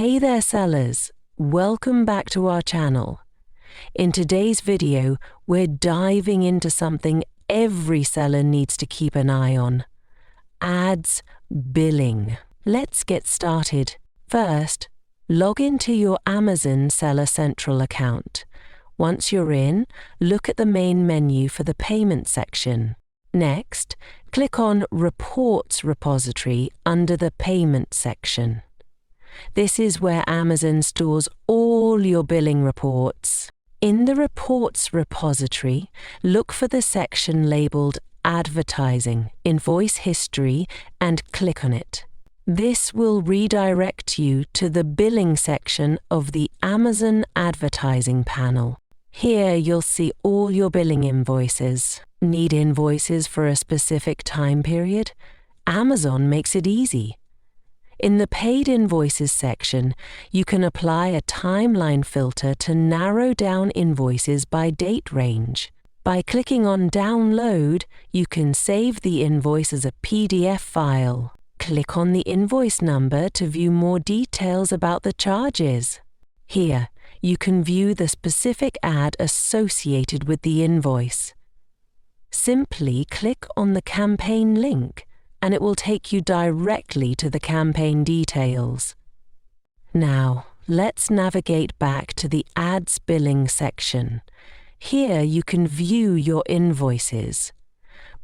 Hey there sellers, welcome back to our channel. In today's video, we're diving into something every seller needs to keep an eye on: ads billing. Let's get started. First, log into your Amazon Seller Central account. Once you're in, look at the main menu for the payment section. Next, click on Reports repository under the Payment section. This is where Amazon stores all your billing reports. In the Reports repository, look for the section labeled Advertising, Invoice History, and click on it. This will redirect you to the Billing section of the Amazon Advertising panel. Here you'll see all your billing invoices. Need invoices for a specific time period? Amazon makes it easy. In the Paid Invoices section, you can apply a timeline filter to narrow down invoices by date range. By clicking on Download, you can save the invoice as a PDF file. Click on the invoice number to view more details about the charges. Here, you can view the specific ad associated with the invoice. Simply click on the campaign link, and it will take you directly to the campaign details. Now, let's navigate back to the Ads Billing section. Here you can view your invoices.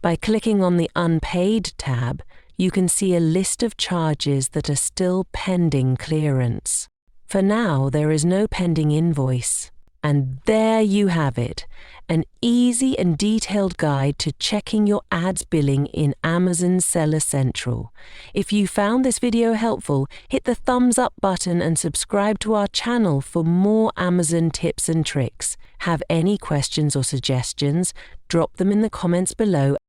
By clicking on the Unpaid tab, you can see a list of charges that are still pending clearance. For now, there is no pending invoice. And there you have it, an easy and detailed guide to checking your ads billing in Amazon Seller Central. If you found this video helpful, hit the thumbs up button and subscribe to our channel for more Amazon tips and tricks. Have any questions or suggestions? Drop them in the comments below.